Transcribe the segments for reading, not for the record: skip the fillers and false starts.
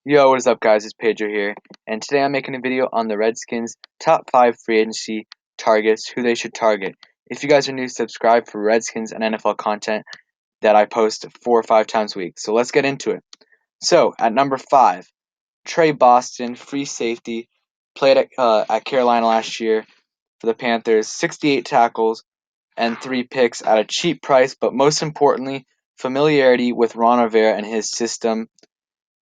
Yo, what is up, guys? It's Pedro here, and today I'm making a video on the Redskins' top 5 free agency targets, who they should target. If you guys are new, subscribe for Redskins and NFL content that I post 4 or 5 times a week. So let's get into it. So, at number 5, Trey Boston, free safety, played at Carolina last year for the Panthers, 68 tackles and 3 picks at a cheap price, but most importantly, familiarity with Ron Rivera and his system.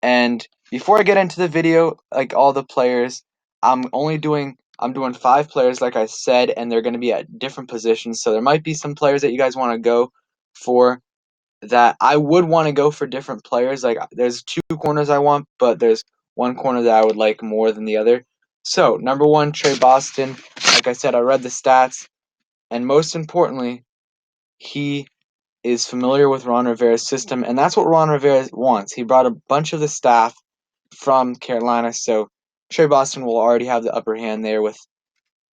And before I get into the video, like all the players, I'm doing 5 players like I said, and they're going to be at different positions. So there might be some players that you guys want to go for that I would want to go for different players. Like there's 2 corners I want, but there's one corner that I would like more than the other. So, number 1, Trey Boston. Like I said, I read the stats, and most importantly, he is familiar with Ron Rivera's system, and that's what Ron Rivera wants. He brought a bunch of the staff from Carolina, so Trey Boston will already have the upper hand there with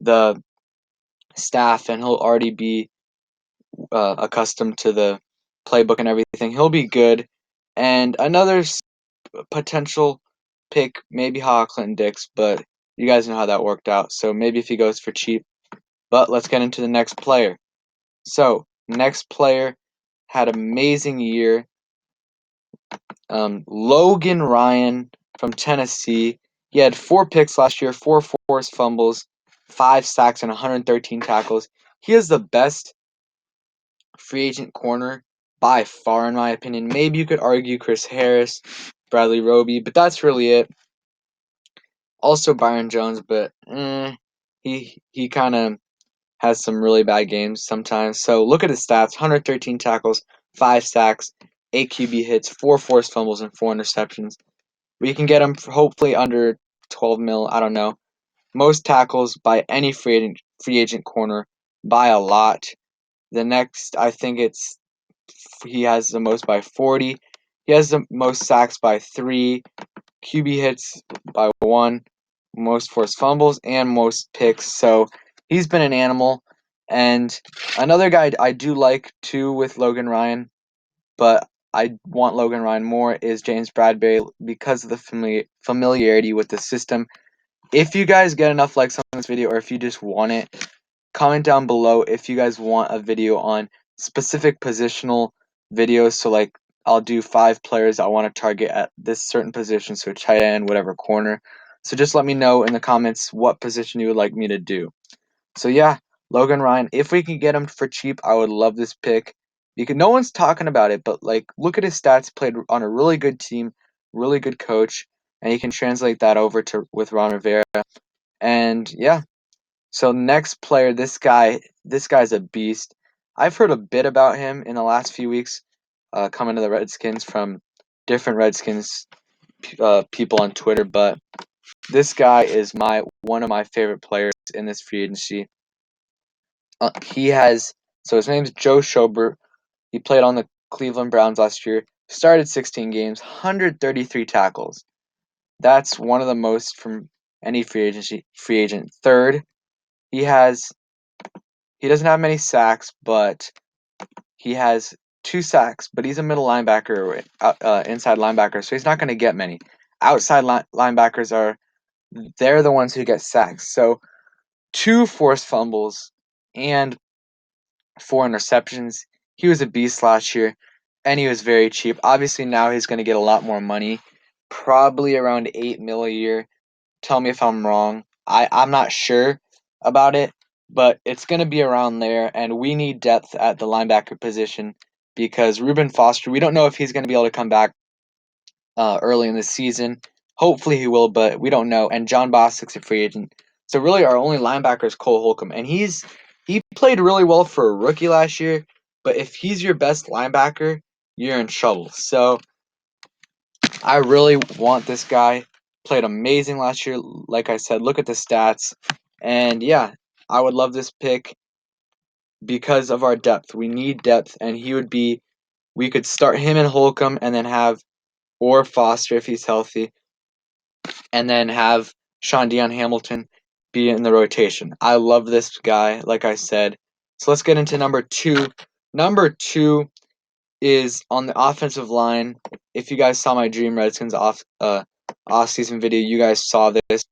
the staff, and he'll already be accustomed to the playbook and everything. He'll be good. And another potential pick, maybe Conklin Dix, but you guys know how that worked out. So maybe if he goes for cheap. But let's get into the next player. So next player had an amazing year. Logan Ryan from Tennessee. He had 4 picks last year, 4 forced fumbles, 5 sacks, and 113 tackles. He is the best free agent corner by far, in my opinion. Maybe you could argue Chris Harris, Bradley Roby, but that's really it. Also Byron Jones, but he kind of has some really bad games sometimes. So look at his stats: 113 tackles, 5 sacks, 8 QB hits, 4 forced fumbles, and 4 interceptions. We can get him for hopefully under 12 mil. I don't know. Most tackles by any free agent corner by a lot. The next, I think he has the most by 40. He has the most sacks by 3, QB hits by 1, most forced fumbles, and most picks. So he's been an animal. And another guy I do like too with Logan Ryan, but I want Logan Ryan more, is James Bradbury because of the familiarity with the system. If you guys get enough likes on this video, or if you just want it, comment down below if you guys want a video on specific positional videos. So like I'll do 5 players I want to target at this certain position, so tight end, whatever corner. So just let me know in the comments what position you would like me to do. So yeah, Logan Ryan, if we can get him for cheap, I would love this pick. Because no one's talking about it, but like look at his stats, played on a really good team, really good coach, and he can translate that over to with Ron Rivera. And yeah, so next player, this guy's a beast. I've heard a bit about him in the last few weeks, coming to the Redskins from different Redskins people on Twitter. But this guy is one of my favorite players in this free agency. He has his name's Joe Schobert. He played on the Cleveland Browns last year. Started 16 games, 133 tackles. That's one of the most from any free agent. Third, he has he doesn't have many sacks, but he has 2 sacks. But he's a middle linebacker, inside linebacker, so he's not going to get many. Outside linebackers they're the ones who get sacks. So 2 forced fumbles and 4 interceptions. He was a beast last year, and he was very cheap. Obviously, now he's going to get a lot more money, probably around 8 mil a year. Tell me if I'm wrong. I'm not sure about it, but it's going to be around there, and we need depth at the linebacker position because Reuben Foster, we don't know if he's going to be able to come back early in the season. Hopefully he will, but we don't know. And John Bostic's a free agent. So really our only linebacker is Cole Holcomb, and he played really well for a rookie last year, but if he's your best linebacker, you're in trouble. So I really want this guy. Played amazing last year. Like I said, look at the stats. And yeah, I would love this pick because of our depth. We need depth, and we could start him and Holcomb and then have, or Foster if he's healthy, and then have Sean Dion Hamilton be in the rotation. I love this guy, like I said. So let's get into number 2. Number 2 is on the offensive line. If you guys saw my Dream Redskins off-season video. You guys saw this.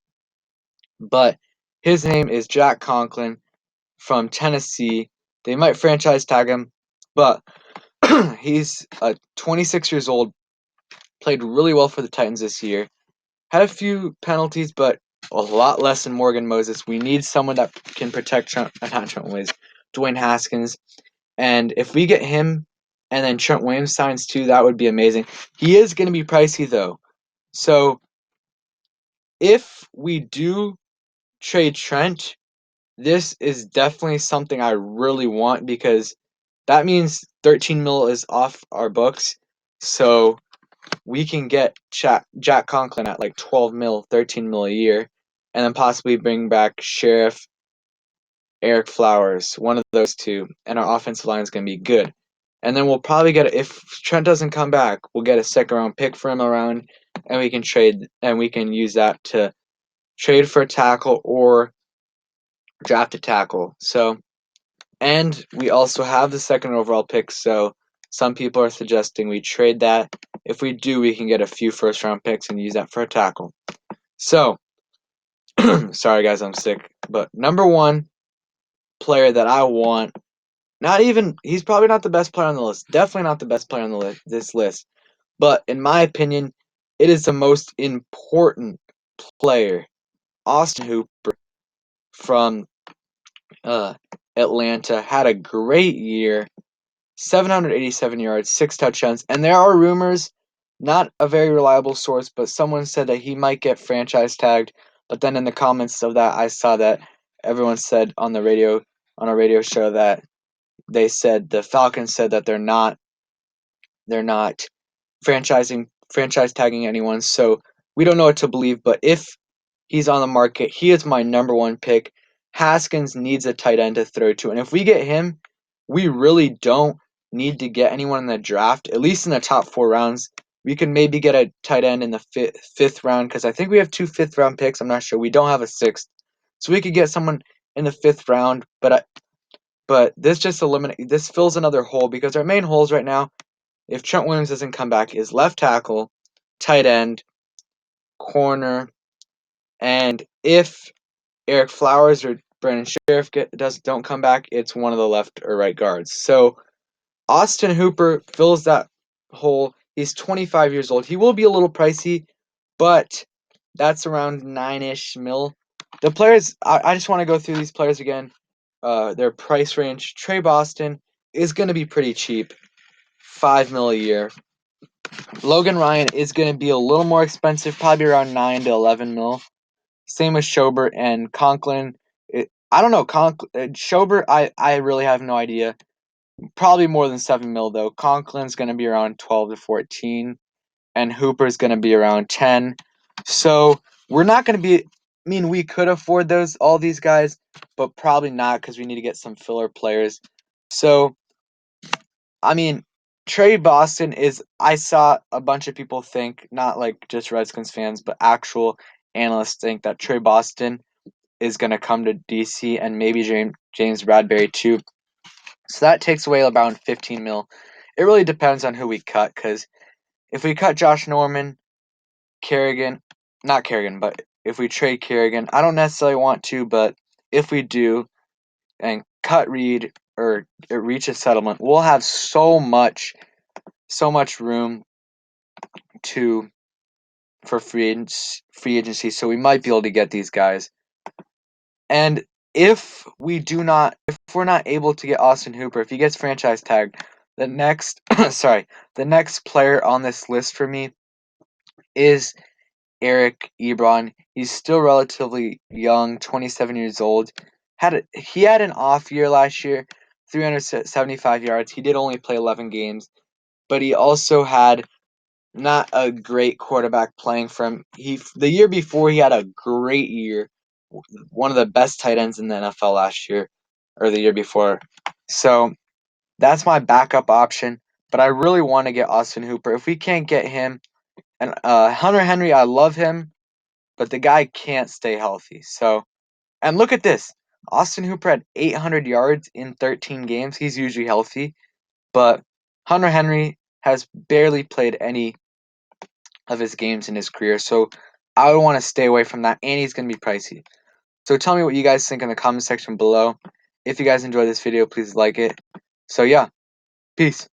But his name is Jack Conklin from Tennessee. They might franchise tag him, but he's 26 years old, played really well for the Titans this year. Had a few penalties, but a lot less than Morgan Moses. We need someone that can protect Dwayne Haskins. And if we get him and then Trent Williams signs too, that would be amazing. He is going to be pricey though. So if we do trade Trent, this is definitely something I really want because that means 13 mil is off our books. So we can get Jack Conklin at like 12 mil, 13 mil a year, and then possibly bring back Sheriff, Eric Flowers, one of those two, and our offensive line is going to be good. And then we'll probably if Trent doesn't come back, we'll get a second round pick for him around, and we can use that to trade for a tackle or draft a tackle. So, and we also have the second overall pick, so some people are suggesting we trade that. If we do, we can get a few first round picks and use that for a tackle. So, sorry guys, I'm sick. But number one player that I want, he's probably not the best player on the list. Definitely not the best player on this list. But in my opinion, it is the most important player. Austin Hooper from Atlanta had a great year. 787 yards, 6 touchdowns. And there are rumors, not a very reliable source, but someone said that he might get franchise tagged. But then in the comments of that, I saw that everyone said on a radio show that they said the Falcons said that they're not franchise tagging anyone. So we don't know what to believe. But if he's on the market, he is my number one pick. Haskins needs a tight end to throw to, and if we get him, we really don't need to get anyone in the draft. At least in the top 4 rounds, we can maybe get a tight end in the fifth round because I think we have 2 fifth-round picks. I'm not sure. We don't have a sixth, so we could get someone in the 5th round. But this fills another hole because our main holes right now, if Trent Williams doesn't come back, is left tackle, tight end, corner, and if Eric Flowers or Brandon Sheriff don't come back, it's one of the left or right guards. So Austin Hooper fills that hole. He's 25 years old. He will be a little pricey, but that's around 9-ish mil. The players, I just want to go through these players again. Their price range. Trey Boston is going to be pretty cheap, 5 mil a year. Logan Ryan is going to be a little more expensive, probably around 9 to 11 mil. Same with Schobert and Conklin. I don't know. Schobert, I really have no idea. Probably more than 7 mil, though. Conklin's going to be around 12 to 14, and Hooper's going to be around 10. So we're not going to be. I mean, we could afford all these guys, but probably not because we need to get some filler players. So, I mean, Trey Boston is. I saw a bunch of people think, not like just Redskins fans, but actual analysts think that Trey Boston is going to come to DC and maybe James Bradbury too. So that takes away around 15 mil. It really depends on who we cut because if we cut Josh Norman, not Kerrigan, but if we trade Kerrigan, I don't necessarily want to, but if we do and cut Reed or reach a settlement, we'll have so much room for free agency, so we might be able to get these guys. And if we're not able to get Austin Hooper, if he gets franchise tagged, the next the next player on this list for me is Eric Ebron. He's still relatively young, 27 years old. He had an off year last year, 375 yards. He did only play 11 games, but he also had not a great quarterback playing for him. The year before he had a great year, one of the best tight ends in the NFL last year or the year before. So that's my backup option. But I really want to get Austin Hooper. If we can't get him, and Hunter Henry, I love him, but the guy can't stay healthy. So, and look at this. Austin Hooper had 800 yards in 13 games. He's usually healthy, but Hunter Henry has barely played any of his games in his career. So I would want to stay away from that, and he's going to be pricey. So tell me what you guys think in the comment section below. If you guys enjoyed this video, please like it. So yeah, peace.